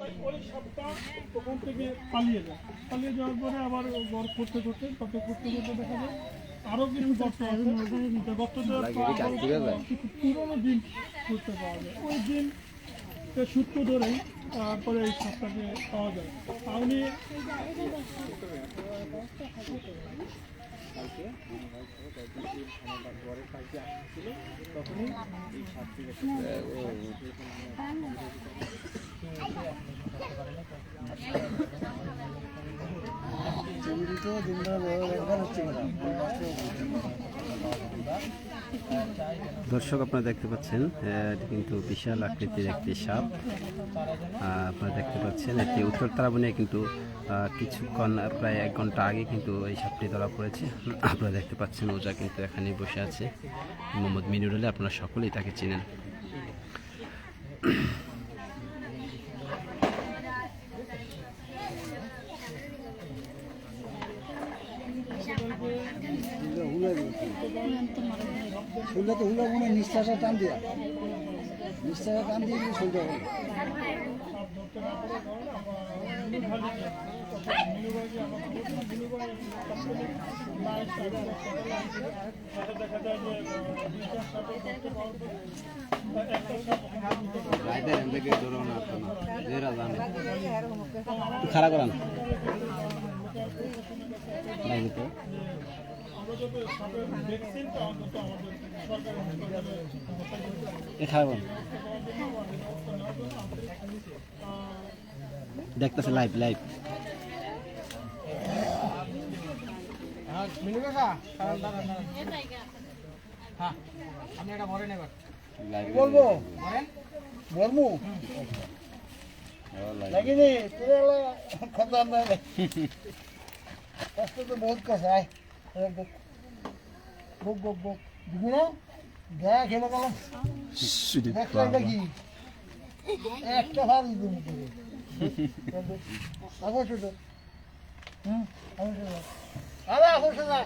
ওই সাপটা ওখান থেকে পালিয়ে যায়, পালিয়ে যাওয়ার পরে আবার ঘর করতে করতে দেখা যায় আরো কিছু গর্ত আছে। গর্তটা কিছু পুরোনো ডিম খুঁজতে পাওয়া যায়, ওই ডিম সূত্র ধরেই তারপরে এই সাপটাকে পাওয়া যায়। উনি দর্শক আপনারা দেখতে পাচ্ছেন এটি কিন্তু বিশাল আকৃতির একটি সাপ। আপনারা দেখতে পাচ্ছেন এটি উত্তর তারাবণে কিন্তু কিছুক্ষণ প্রায় 1 ঘন্টা আগে কিন্তু এই সাপটি ধরা পড়েছে। আপনারা দেখতে পাচ্ছেন ওজা কিন্তু এখানে বসে আছে, মোহাম্মদ মিনুর আলী, আপনারা সকলেই তাকে চিনেন। শুনলে তো হুলা মনে নিঃশ্বাসে টান দিয়া শুনতে হবে। খারাপ করান দেখতেছে লাইভ বলবো বলবো লাগিনি খতম নাই কষ্ট তো বহুত কষ্ট আয় বুক বুক বুক দিবি না গা খেলে গেল দেখলাম নাকি একটা ভালো দিবি অবশ্যই তো অবশ্যই আরে অবশ্যই না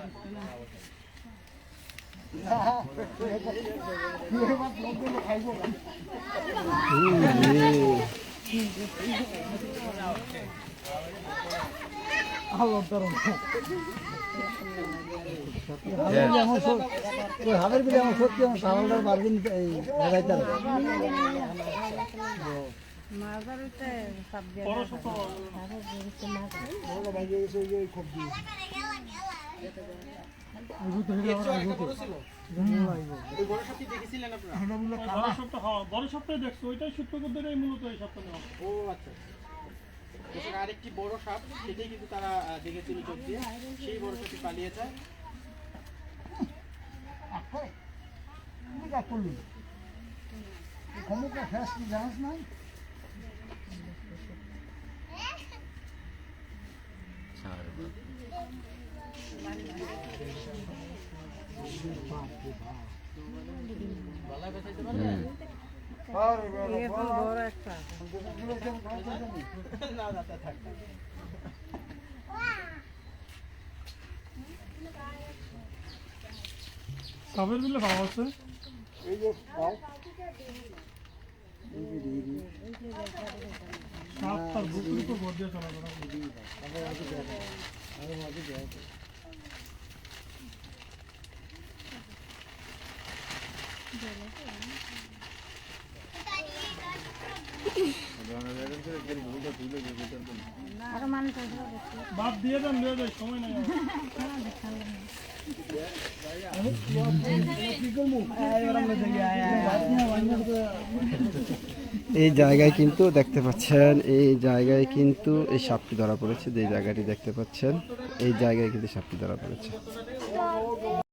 খাইব হাতের বিলে আমার সত্যি আমার সামালটার পারবেন এই হেদাইতার বড় সপ্তাহে দেখছো, ওইটাই সূত্র ধরে মূলত এই সপ্তাহ নেওয়া। ও আচ্ছা, আরেকটি বড় সাপ সেটাই কিন্তু তারা দেখেছিল চোখ দিয়ে, সেই বড় সাপটি পালিয়ে যায়। জানাস নাই সাপের বিলে ভাব আছে, সাপ তার বুকের উপর ভর দিয়ে চলাফেরা করে। বাদ দিয়ে দেন, লিয়ে যায়, সময় নেই। এই জায়গায় কিন্তু দেখতে পাচ্ছেন, এই জায়গায় কিন্তু এই সাপটি ধরা পড়েছে। যে জায়গাটি দেখতে পাচ্ছেন এই জায়গায় কিন্তু সাপটি ধরা পড়েছে।